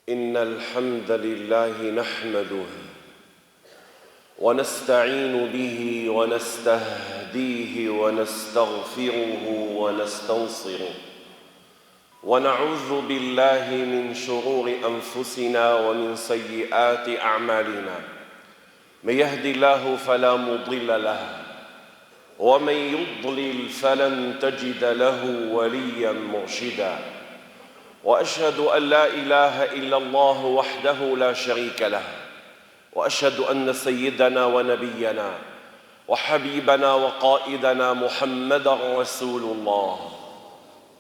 إن الحمد لله نحمده ونستعين به ونستهديه ونستغفره ونستنصره ونعوذ بالله من شرور أنفسنا ومن سيئات أعمالنا. من يهد الله فلا مضل له ومن يضلل فلن تجد له وليا مرشدا. وأشهد أن لا إله إلا الله وحده لا شريك له، وأشهد أن سيدنا ونبينا وحبيبنا وقائدنا محمدا رسول الله.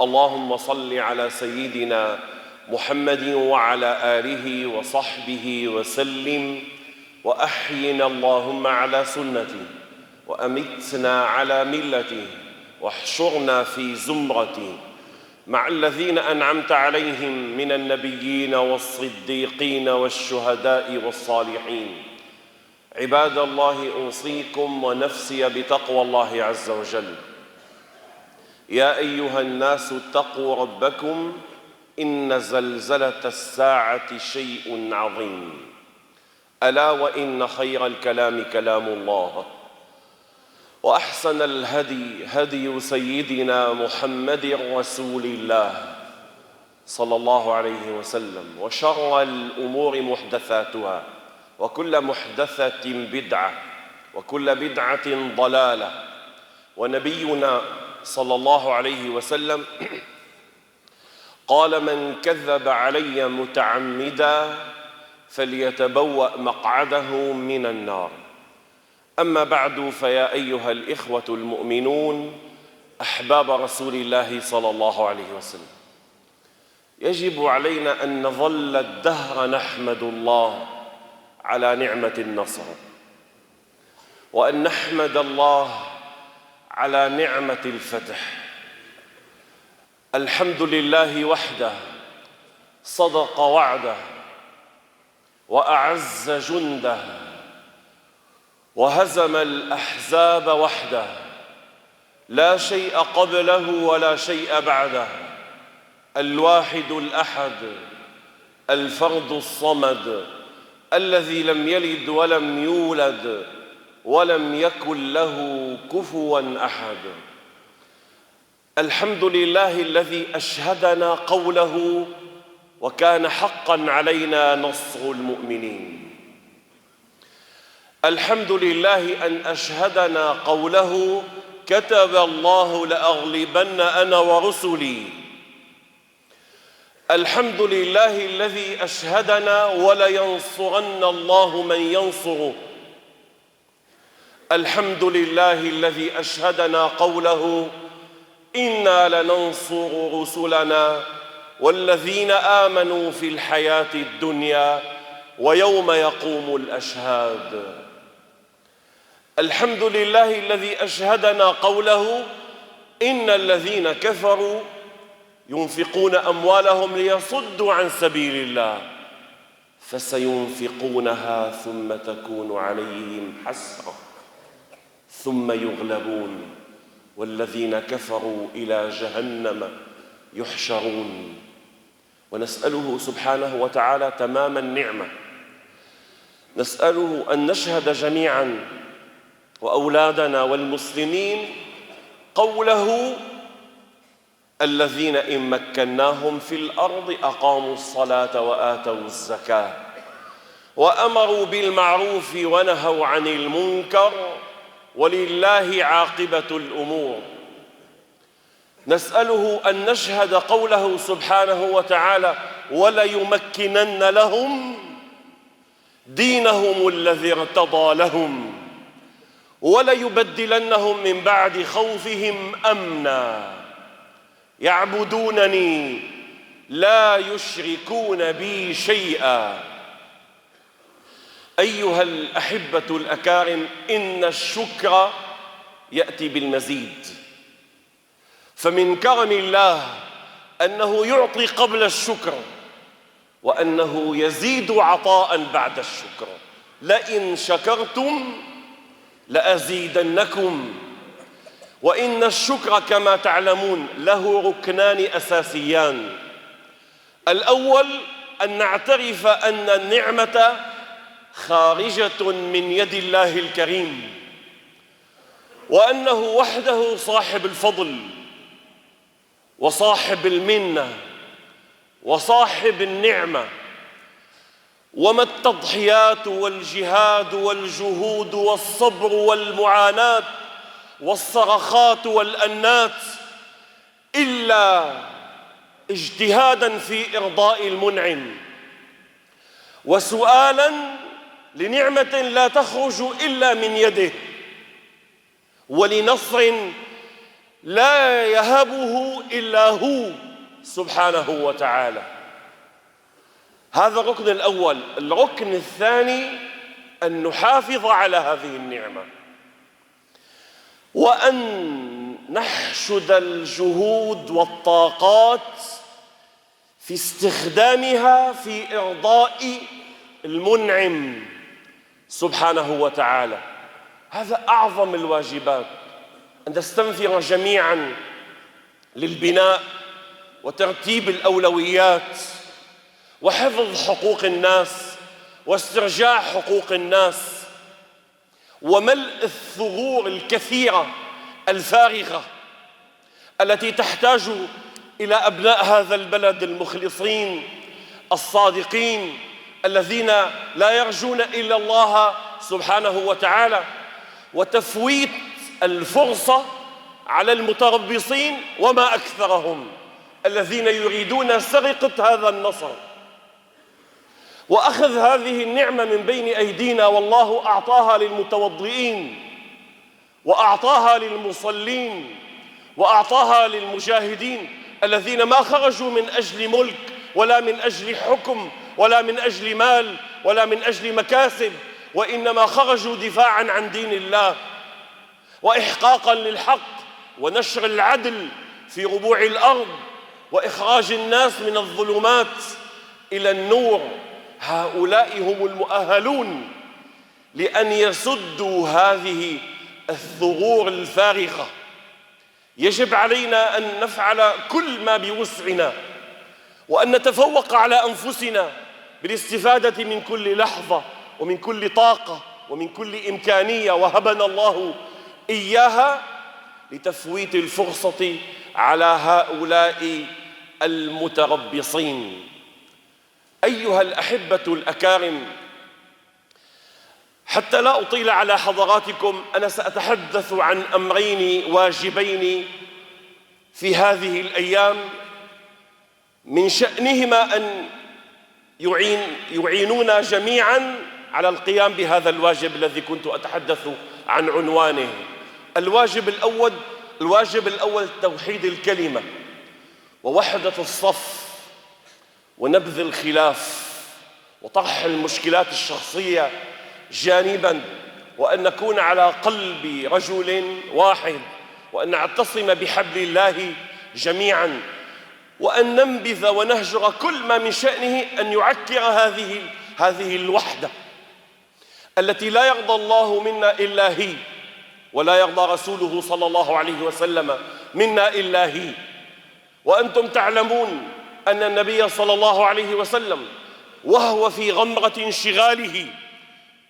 اللهم صل على سيدنا محمد وعلى آله وصحبه وسلم، وأحينا اللهم على سنته وأمتنا على ملته واحشرنا في زمرته مع الذين أنعمت عليهم من النبيين والصديقين والشهداء والصالحين. عباد الله، أوصيكم ونفسي بتقوى الله عز وجل. يا أيها الناس اتقوا ربكم، إن زلزلة الساعة شيء عظيم. ألا وإن خير الكلام كلام الله، وأحسن الهدي هدي سيدنا محمد رسول الله صلى الله عليه وسلم، وشر الأمور محدثاتها، وكل محدثة بدعة، وكل بدعة ضلالة. ونبينا صلى الله عليه وسلم قال: من كذب علي متعمدا فليتبوأ مقعده من النار. أما بعد، فيا أيها الإخوة المؤمنون أحباب رسول الله صلى الله عليه وسلم، يجب علينا أن نظل الدهر نحمد الله على نعمة النصر، وأن نحمد الله على نعمة الفتح. الحمد لله وحده صدق وعده وأعز جنده وهزم الأحزاب وحده، لا شيء قبله ولا شيء بعده. الواحد الأحد الفرد الصمد الذي لم يلد ولم يولد ولم يكن له كفوا أحد. الحمد لله الذي أشهدنا قوله: وكان حقا علينا نصر المؤمنين. الحمد لله أن أشهدنا قوله: كتب الله لأغلبن أنا ورسلي. الحمد لله الذي أشهدنا ولينصرن الله من ينصره. الحمد لله الذي أشهدنا قوله: إنا لننصر رسلنا والذين آمنوا في الحياة الدنيا ويوم يقوم الأشهاد. الحمد لله الذي أشهدنا قوله: إن الذين كفروا ينفقون أموالهم ليصدوا عن سبيل الله فسينفقونها ثم تكون عليهم حسرة ثم يغلبون والذين كفروا إلى جهنم يحشرون. ونسأله سبحانه وتعالى تمام النعمة، نسأله أن نشهد جميعاً وأولادنا والمسلمين قوله: الذين إن مكناهم في الأرض أقاموا الصلاة وآتوا الزكاة وأمروا بالمعروف ونهوا عن المنكر ولله عاقبة الأمور. نسأله أن نشهد قوله سبحانه وتعالى: وليمكنن لهم دينهم الذي ارتضى لهم وليبدلنهم من بعد خوفهم أمنا يعبدونني لا يشركون بي شيئا. أيها الأحبة الأكارم، إن الشكر يأتي بالمزيد، فمن كرم الله أنه يعطي قبل الشكر، وأنه يزيد عطاء بعد الشكر. لئن شكرتم لأزيدنكم. وإن الشكر كما تعلمون له ركنان أساسيان: الأول أن نعترف أن النعمة خارجة من يد الله الكريم، وأنه وحده صاحب الفضل وصاحب المنة وصاحب النعمة. وما التضحيات والجهاد والجهود والصبر والمعاناة والصرخات والأنات إلا اجتهادا في إرضاء المنعم، وسؤالا لنعمة لا تخرج إلا من يده، ولنصر لا يهبه إلا هو سبحانه وتعالى. هذا الركن الأول. الركن الثاني أن نحافظ على هذه النعمة، وأن نحشد الجهود والطاقات في استخدامها في إرضاء المنعم سبحانه وتعالى. هذا أعظم الواجبات، أن نستنفر جميعاً للبناء وترتيب الأولويات وحفظ حقوق الناس واسترجاع حقوق الناس وملء الثغور الكثيرة الفارغة التي تحتاج إلى أبناء هذا البلد المخلصين الصادقين الذين لا يرجون إلا الله سبحانه وتعالى، وتفويت الفرصة على المتربصين وما أكثرهم الذين يريدون سرقة هذا النصر وأخذ هذه النعمة من بين أيدينا. والله أعطاها للمتوضئين وأعطاها للمصلين وأعطاها للمجاهدين الذين ما خرجوا من أجل ملك ولا من أجل حكم ولا من أجل مال ولا من أجل مكاسب، وإنما خرجوا دفاعاً عن دين الله وإحقاقاً للحق ونشر العدل في ربوع الأرض وإخراج الناس من الظلمات إلى النور. هؤلاء هم المؤهلون لأن يسدوا هذه الثغور الفارغة. يجب علينا أن نفعل كل ما بوسعنا وأن نتفوق على أنفسنا بالاستفادة من كل لحظة ومن كل طاقة ومن كل إمكانية وهبنا الله إياها لتفويت الفرصة على هؤلاء المتربصين. أيها الأحبة الأكارم، حتى لا أطيل على حضراتكم، أنا سأتحدث عن أمرين واجبين في هذه الأيام من شأنهما أن يعينونا جميعاً على القيام بهذا الواجب الذي كنت أتحدث عن عنوانه. الواجب الأول توحيد الكلمة ووحدة الصف ونبذ الخلاف وطرح المشكلات الشخصية جانباً، وأن نكون على قلب رجل واحد، وأن نعتصم بحبل الله جميعاً، وأن ننبذ ونهجر كل ما من شأنه أن يعكر هذه الوحدة التي لا يرضى الله منا إلا هي، ولا يرضى رسوله صلى الله عليه وسلم منا إلا هي. وأنتم تعلمون أن النبي صلى الله عليه وسلم وهو في غمرة انشغاله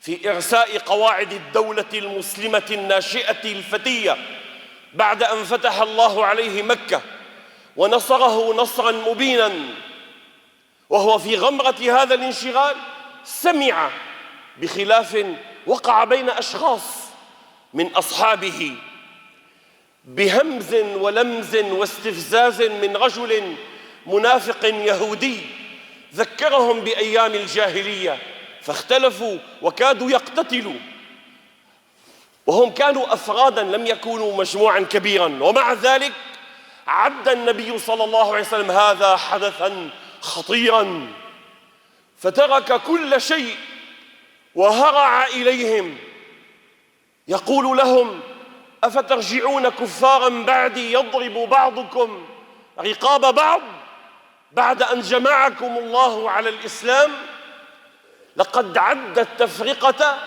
في إرساء قواعد الدولة المسلمة الناشئة الفتية بعد أن فتح الله عليه مكة ونصره نصراً مبيناً، وهو في غمرة هذا الانشغال سمع بخلاف وقع بين أشخاص من أصحابه بهمز ولمز واستفزاز من رجل منافق يهودي ذكرهم بأيام الجاهلية، فاختلفوا وكادوا يقتتلوا، وهم كانوا أفراداً لم يكونوا مجموعاً كبيراً. ومع ذلك عد النبي صلى الله عليه وسلم هذا حدثاً خطيراً، فترك كل شيء وهرع إليهم يقول لهم: أفترجعون كفاراً بعدي يضرب بعضكم رقاب بعض بعد أن جمعكم الله على الإسلام؟ لقد عد التفرقة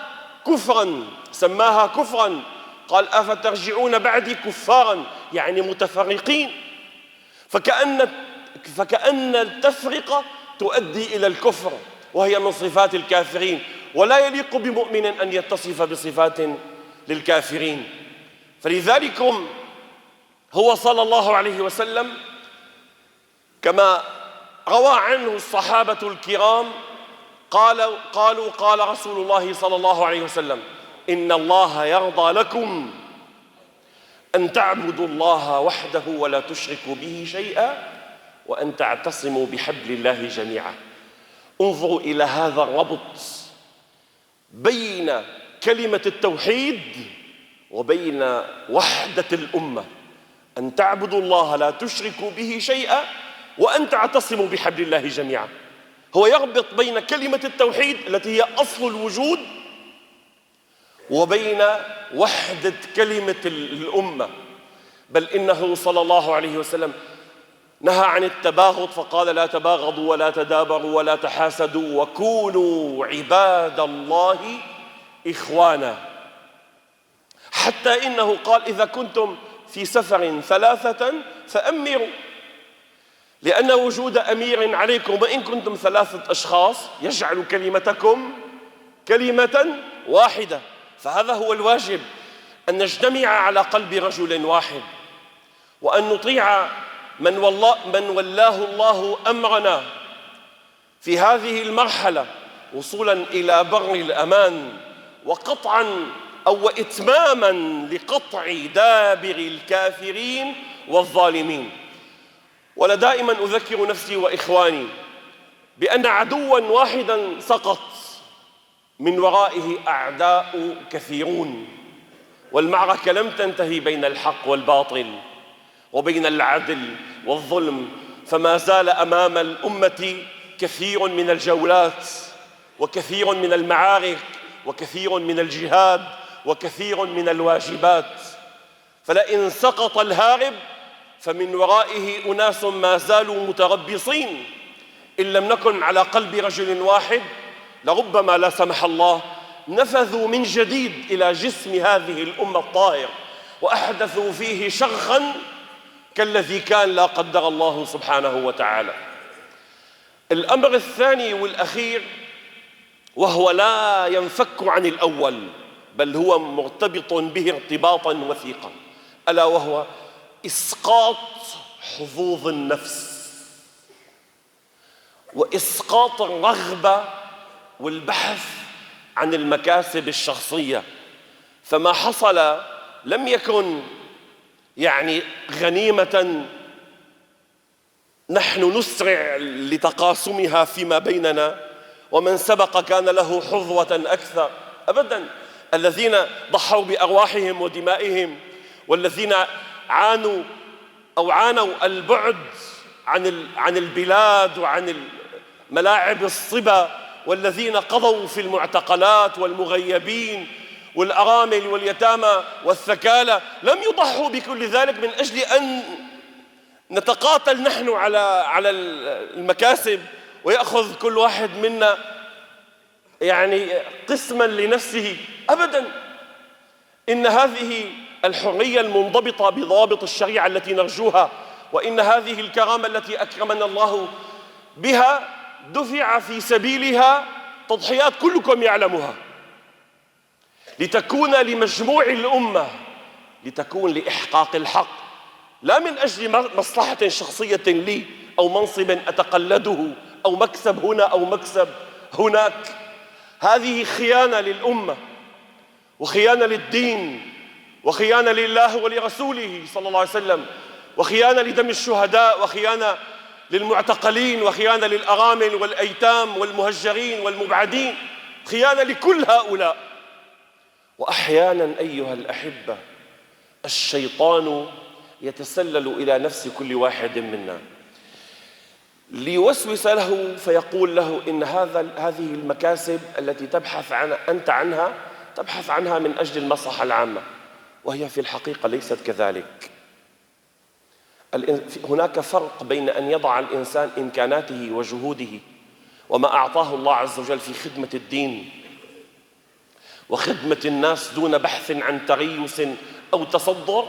كفراً، سماها كفراً، قال: أفترجعون بعدي كفاراً، يعني متفرقين. فكأن التفرقة تؤدي إلى الكفر، وهي من صفات الكافرين، ولا يليق بمؤمن أن يتصف بصفات للكافرين. فلذلك هو صلى الله عليه وسلم كما روى عنه الصحابة الكرام قالوا قال رسول الله صلى الله عليه وسلم: إن الله يرضى لكم أن تعبدوا الله وحده ولا تشركوا به شيئا وأن تعتصموا بحبل الله جميعا. انظروا إلى هذا الربط بين كلمة التوحيد وبين وحدة الأمة، أن تعبدوا الله لا تشركوا به شيئا وأن تعتصموا بحبل الله جميعا. هو يربط بين كلمة التوحيد التي هي أصل الوجود وبين وحدة كلمة الأمة. بل إنه صلى الله عليه وسلم نهى عن التباغض فقال: لا تباغضوا ولا تدابروا ولا تحاسدوا وكونوا عباد الله إخوانا. حتى إنه قال: إذا كنتم في سفر ثلاثة فأمروا، لأن وجود أمير عليكم وإن كنتم 3 أشخاص يجعل كلمتكم كلمة واحدة. فهذا هو الواجب، أن نجتمع على قلب رجل واحد، وأن نطيع من ولاه الله أمرنا في هذه المرحلة وصولا إلى بر الأمان وقطعا أو إتماما لقطع دابر الكافرين والظالمين. ولا دائما أذكر نفسي وإخواني بأن عدوا واحدا سقط من ورائه أعداء كثيرون، والمعركة لم تنتهي بين الحق والباطل وبين العدل والظلم، فما زال أمام الأمة كثير من الجولات وكثير من المعارك وكثير من الجهاد وكثير من الواجبات. فلئن سقط الهارب فمن ورائه أناس ما زالوا متربصين. إن لم نكن على قلب رجل واحد لربما لا سمح الله نفذوا من جديد إلى جسم هذه الأمة الطاهر وأحدثوا فيه شرخا كالذي كان لا قدر الله سبحانه وتعالى. الأمر الثاني والأخير، وهو لا ينفك عن الأول بل هو مرتبط به ارتباطا وثيقا، ألا وهو إسقاط حظوظ النفس وإسقاط الرغبة والبحث عن المكاسب الشخصية. فما حصل لم يكن غنيمة نحن نسرع لتقاسمها فيما بيننا ومن سبق كان له حظوة أكثر، أبدا. الذين ضحوا بأرواحهم ودمائهم والذين عانوا البعد عن البلاد وعن ملاعب الصبا، والذين قضوا في المعتقلات والمغيبين والأرامل واليتامى والثكالى، لم يضحوا بكل ذلك من أجل أن نتقاتل نحن على المكاسب ويأخذ كل واحد منا قسما لنفسه، أبدا. إن هذه الحرية المنضبطة بضوابط الشريعة التي نرجوها، وإن هذه الكرامة التي أكرمنا الله بها دفع في سبيلها تضحيات كلكم يعلمها، لتكون لمجموع الأمة، لتكون لإحقاق الحق، لا من أجل مصلحة شخصية لي أو منصب أتقلده أو مكسب هنا أو مكسب هناك. هذه خيانة للأمة وخيانة للدين وخيانة لله ولرسوله صلى الله عليه وسلم، وخيانة لدم الشهداء، وخيانة للمعتقلين، وخيانة للأرامل والأيتام والمهجرين والمبعدين، خيانة لكل هؤلاء. وأحيانا أيها الأحبة الشيطان يتسلل إلى نفس كل واحد منا ليوسوس له فيقول له إن هذه المكاسب التي تبحث أنت عنها تبحث عنها من أجل المصلحة العامة، وهي في الحقيقة ليست كذلك. هناك فرق بين أن يضع الإنسان إمكاناته وجهوده وما أعطاه الله عز وجل في خدمة الدين وخدمة الناس دون بحث عن تريث أو تصدر،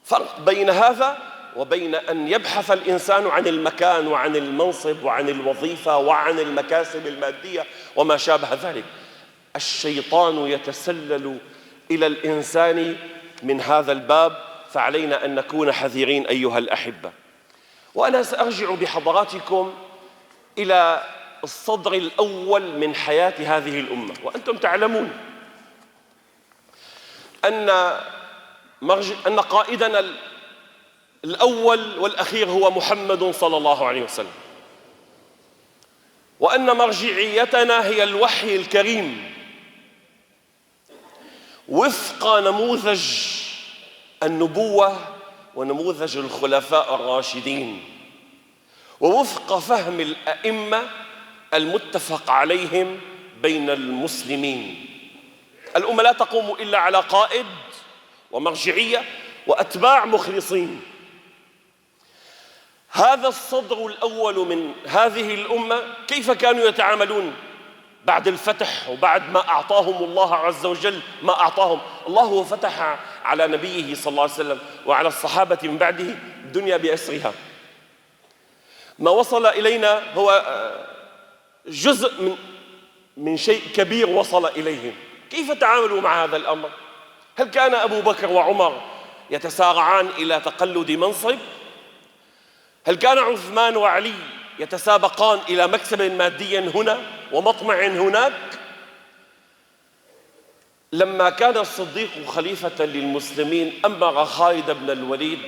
فرق بين هذا وبين أن يبحث الإنسان عن المكان وعن المنصب وعن الوظيفة وعن المكاسب المادية وما شابه ذلك. الشيطان يتسلل إلى الإنسان من هذا الباب، فعلينا أن نكون حذرين أيها الأحبة. وأنا سأرجع بحضراتكم إلى الصدر الأول من حياة هذه الأمة. وأنتم تعلمون أن قائدنا الأول والأخير هو محمد صلى الله عليه وسلم، وأن مرجعيتنا هي الوحي الكريم وفق نموذج النبوة ونموذج الخلفاء الراشدين، ووفق فهم الأئمة المتفق عليهم بين المسلمين. الأمة لا تقوم إلا على قائد ومرجعية وأتباع مخلصين. هذا الصدر الأول من هذه الأمة كيف كانوا يتعاملون بعد الفتح وبعد ما أعطاهم الله عز وجل ما أعطاهم الله؟ فتح على نبيه صلى الله عليه وسلم وعلى الصحابة من بعده الدنيا بأسرها. ما وصل إلينا هو جزء من شيء كبير وصل إليهم. كيف تعاملوا مع هذا الأمر؟ هل كان أبو بكر وعمر يتسارعان إلى تقلد منصب؟ هل كان عثمان وعلي يتسابقان إلى مكسب مادي هنا ومطمع هناك؟ لما كان الصديق خليفة للمسلمين أمر خالد بن الوليد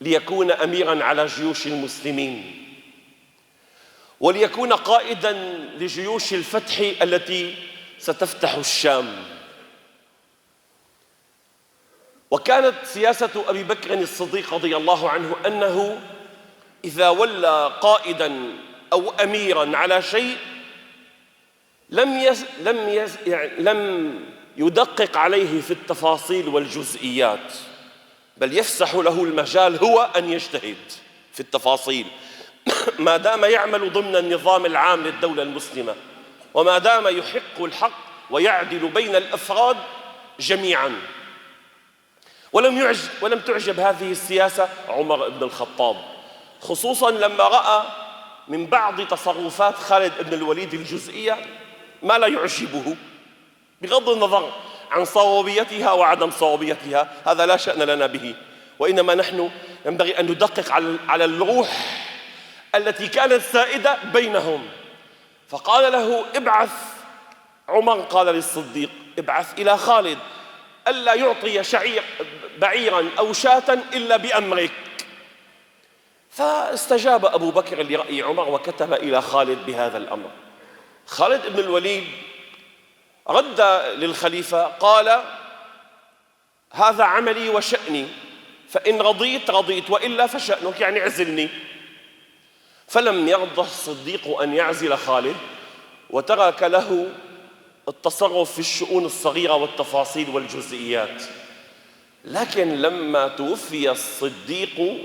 ليكون أميراً على جيوش المسلمين وليكون قائداً لجيوش الفتح التي ستفتح الشام. وكانت سياسة أبي بكر الصديق رضي الله عنه أنه إذا ولى قائداً أو أميراً على شيء لم يدقق عليه في التفاصيل والجزئيات، بل يفسح له المجال هو أن يجتهد في التفاصيل ما دام يعمل ضمن النظام العام للدولة المسلمة، وما دام يحق الحق ويعدل بين الأفراد جميعاً. ولم تعجب هذه السياسة عمر بن الخطاب، خصوصاً لما رأى من بعض تصرفات خالد بن الوليد الجزئية ما لا يعجبه، بغض النظر عن صوابيتها وعدم صوابيتها، هذا لا شأن لنا به، وإنما نحن ينبغي أن ندقق على الروح التي كانت سائدة بينهم. فقال له ابعث، عمر قال للصديق ابعث إلى خالد ألا يعطي بعيراً أو شاة إلا بأمرك. فاستجاب أبو بكر لرأي عمر وكتب إلى خالد بهذا الأمر. خالد بن الوليد رد للخليفة قال هذا عملي وشأني، فإن رضيت رضيت وإلا فشأنك، يعني اعزلني. فلم يرضى الصديق أن يعزل خالد وترك له التصرف في الشؤون الصغيرة والتفاصيل والجزئيات. لكن لما توفي الصديق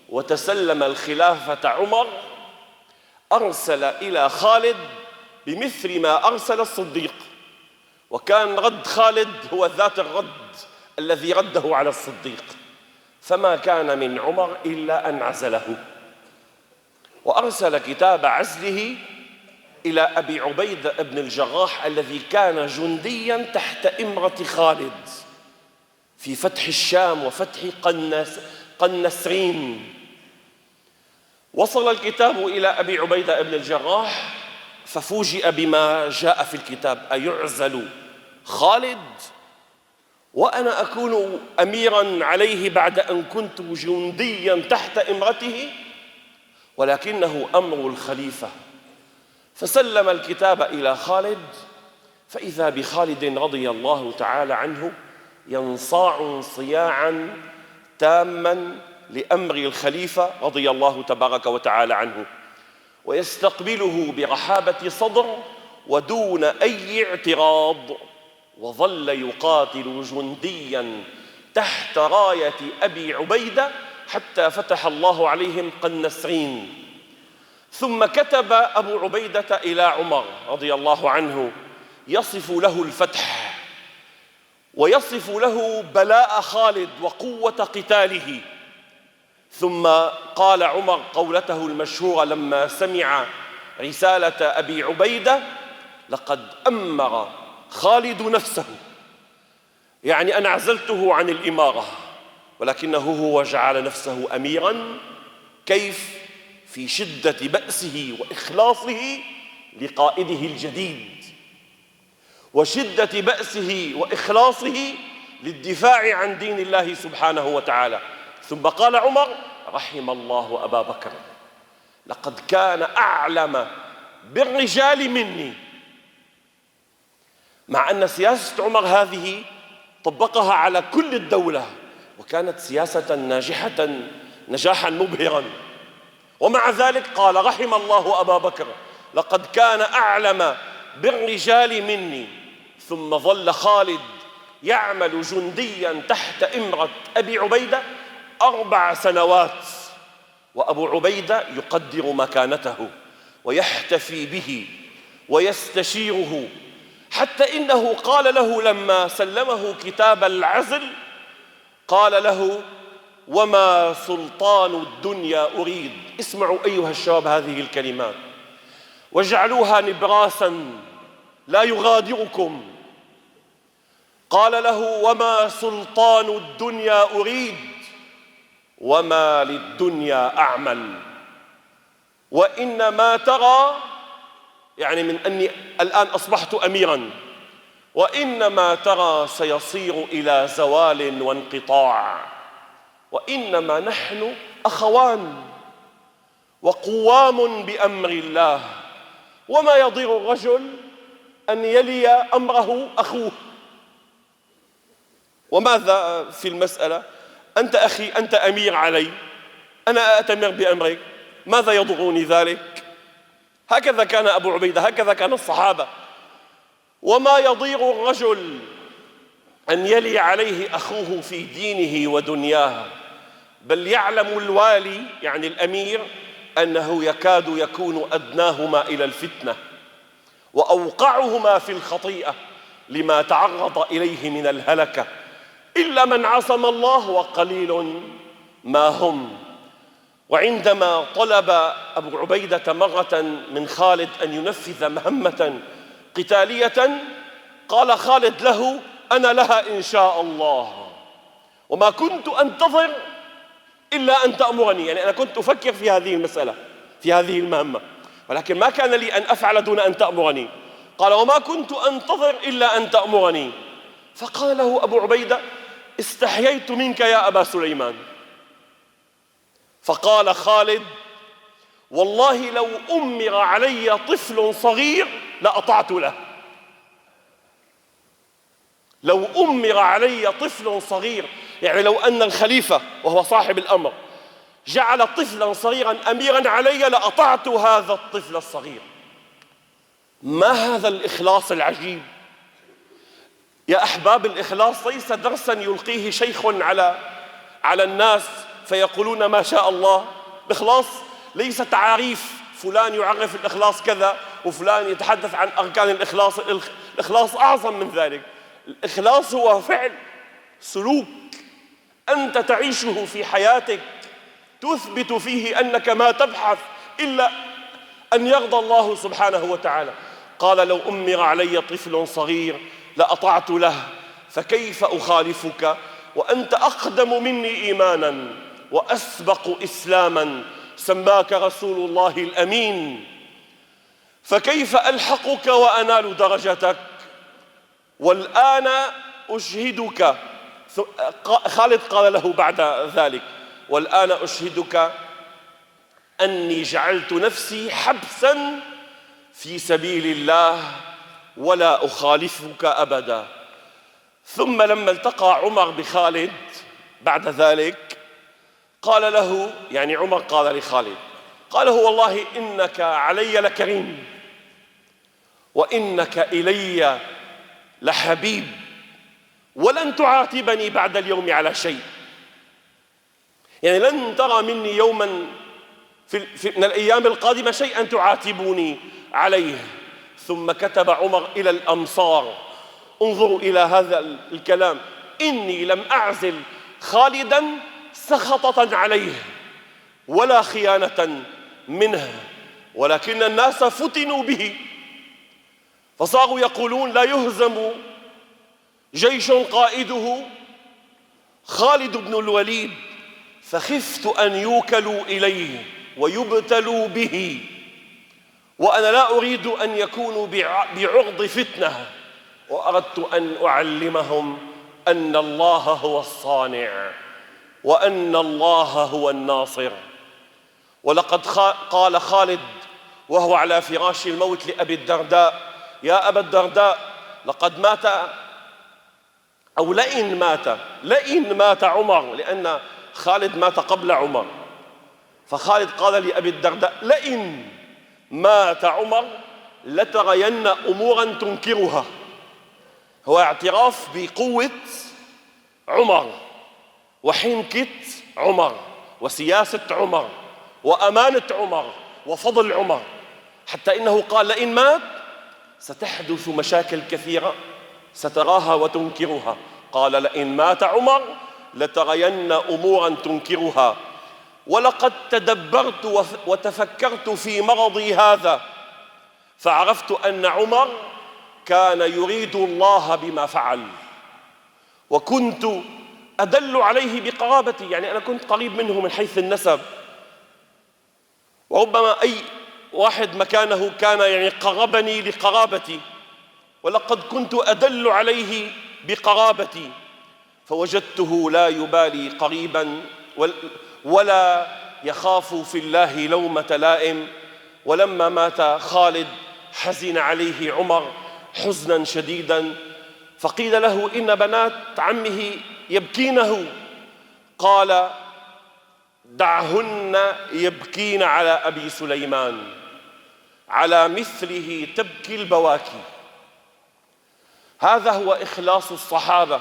وتسلم الخلافة عمر أرسل إلى خالد بمثل ما أرسل الصديق، وكان رد خالد هو ذات الرد الذي رده على الصديق، فما كان من عمر إلا أن عزله، وأرسل كتاب عزله إلى أبي عبيدة بن الجراح الذي كان جندياً تحت إمرة خالد في فتح الشام وفتح قنسرين. وصل الكتاب إلى أبي عبيدة بن الجراح ففوجئ بما جاء في الكتاب: أيعزل خالد وأنا أكون أميراً عليه بعد أن كنت جندياً تحت إمرته؟ ولكنه أمر الخليفة. فسلم الكتاب إلى خالد، فإذا بخالد رضي الله تعالى عنه ينصاع صياعاً تاماً لأمر الخليفة رضي الله تبارك وتعالى عنه، ويستقبله برحابة صدر ودون أي اعتراض، وظل يقاتل جندياً تحت راية أبي عبيدة حتى فتح الله عليهم قنسرين. ثم كتب أبو عبيدة إلى عمر رضي الله عنه يصف له الفتح ويصف له بلاء خالد وقوة قتاله. ثم قال عمر قولته المشهورة لما سمع رسالة أبي عبيدة: لقد أمر خالد نفسه، يعني أنا عزلته عن الإمارة ولكنه هو جعل نفسه أميراً. كيف؟ في شدة بأسه وإخلاصه لقائده الجديد، وشدة بأسه وإخلاصه للدفاع عن دين الله سبحانه وتعالى. ثم قال عمر: رحم الله أبا بكر، لقد كان أعلم بالرجال مني. مع أن سياسة عمر هذه طبقها على كل الدولة، وكانت سياسة ناجحة نجاحا مبهرا، ومع ذلك قال: رحم الله أبا بكر، لقد كان أعلم بالرجال مني. ثم ظل خالد يعمل جنديا تحت إمرة أبي عبيدة 4 سنوات، وأبو عبيدة يقدر مكانته ويحتفي به ويستشيره، حتى إنه قال له لما سلمه كتاب العزل، قال له: وما سلطان الدنيا أريد. اسمعوا أيها الشباب هذه الكلمات واجعلوها نبراسا لا يغادركم. قال له: وما سلطان الدنيا أريد، وما للدنيا أعمل، وإنما ترى، يعني من أني الآن أصبحت أميراً، وإنما ترى سيصير إلى زوال وانقطاع، وإنما نحن أخوان وقوام بأمر الله، وما يضر الرجل أن يلي أمره أخوه. وماذا في المسألة؟ أنت أخي، أنت أمير علي، أنا أأتمر بأمرك، ماذا يضرني ذلك؟ هكذا كان أبو عبيدة، هكذا كان الصحابة. وما يضير الرجل أن يلي عليه أخوه في دينه ودنياه، بل يعلم الوالي يعني الأمير أنه يكاد يكون أدناهما إلى الفتنة وأوقعهما في الخطيئة لما تعرض إليه من الهلكة، إلا من عصم الله وقليل ما هم. وعندما طلب أبو عبيدة مرة من خالد أن ينفذ مهمة قتالية، قال خالد له: أنا لها إن شاء الله، وما كنت أنتظر إلا أن تأمرني. يعني أنا كنت أفكر في هذه المسألة، في هذه المهمة، ولكن ما كان لي أن أفعل دون أن تأمرني. قال: وما كنت أنتظر إلا أن تأمرني. فقال له أبو عبيدة: استحييت منك يا أبا سليمان. فقال خالد: والله لو أمر علي طفل صغير لأطعت له. لو أمر علي طفل صغير، يعني لو أن الخليفة وهو صاحب الأمر جعل طفلا صغيرا أميرا علي لأطعت هذا الطفل الصغير. ما هذا الإخلاص العجيب يا أحباب! الإخلاص ليس درسا يلقيه شيخ على الناس فيقولون ما شاء الله. الإخلاص ليس تعاريف، فلان يعرف الإخلاص كذا وفلان يتحدث عن أركان الإخلاص. الإخلاص أعظم من ذلك. الإخلاص هو فعل، سلوك أنت تعيشه في حياتك، تثبت فيه أنك ما تبحث إلا أن يرضى الله سبحانه وتعالى. قال: لو أمر علي طفل صغير لأطعت له، فكيف أخالفك وأنت أقدم مني إيمانا وأسبق إسلاما، سماك رسول الله الأمين، فكيف ألحقك وأنال درجتك؟ والآن أشهدك. خالد قال له بعد ذلك: والآن أشهدك أني جعلت نفسي حبسا في سبيل الله ولا أخالفك أبدا. ثم لما التقى عمر بخالد بعد ذلك قال له، يعني عمر قال لخالد، قال له: والله إنك علي لكريم، وإنك إلي لحبيب، ولن تعاتبني بعد اليوم على شيء. يعني لن ترى مني يوما من الأيام القادمة شيئا تعاتبوني عليه. ثم كتب عمر إلى الأمصار انظروا إلى هذا الكلام: إني لم أعزل خالدا سخطة عليه ولا خيانة منه، ولكن الناس فتنوا به فصاروا يقولون لا يهزم جيش قائده خالد بن الوليد، فخفت أن يوكلوا إليه ويبتلوا به، وأنا لا أريد أن يكونوا بعرض فتنة، وأردت أن أعلمهم أن الله هو الصانع وأن الله هو الناصر. ولقد قال خالد وهو على فراش الموت لأبي الدرداء: يا أبا الدرداء، لقد مات، أو لئن مات عمر، لأن خالد مات قبل عمر، فخالد قال لأبي الدرداء: لئن مات عمر لترين أمورا تنكرها. هو اعتراف بقوة عمر وحنكة عمر وسياسة عمر وأمانة عمر وفضل عمر، حتى إنه قال: لئن مات ستحدث مشاكل كثيرة ستراها وتنكرها. قال: لئن مات عمر لترين أمورا تنكرها، ولقد تدبرت وتفكرت في مرضي هذا فعرفت أن عمر كان يريد الله بما فعل، وكنت أدل عليه بقرابتي، يعني أنا كنت قريب منه من حيث النسب، وربما أي واحد مكانه كان يعني قربني لقرابتي، ولقد كنت أدل عليه بقرابتي، فوجدته لا يبالي قريبا ولا يخاف في الله لومة لائم. ولما مات خالد حزن عليه عمر حزنا شديدا، فقيل له: إن بنات عمه يبكينه. قال: دعهن يبكين على أبي سليمان، على مثله تبكي البواكي. هذا هو إخلاص الصحابة.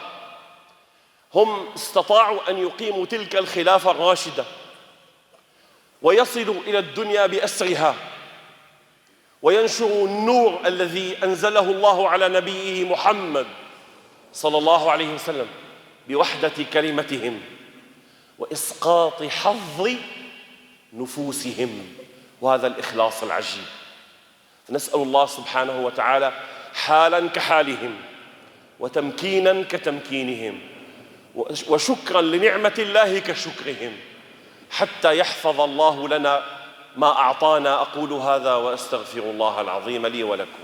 هم استطاعوا أن يقيموا تلك الخلافة الراشدة ويصلوا إلى الدنيا بأسرها، وينشروا النور الذي أنزله الله على نبيه محمد صلى الله عليه وسلم بوحدة كلمتهم وإسقاط حظ نفوسهم، وهذا الإخلاص العجيب. فنسأل الله سبحانه وتعالى حالا كحالهم وتمكينا كتمكينهم وشكرا لنعمة الله كشكرهم، حتى يحفظ الله لنا ما أعطانا. أقول هذا وأستغفر الله العظيم لي ولكم.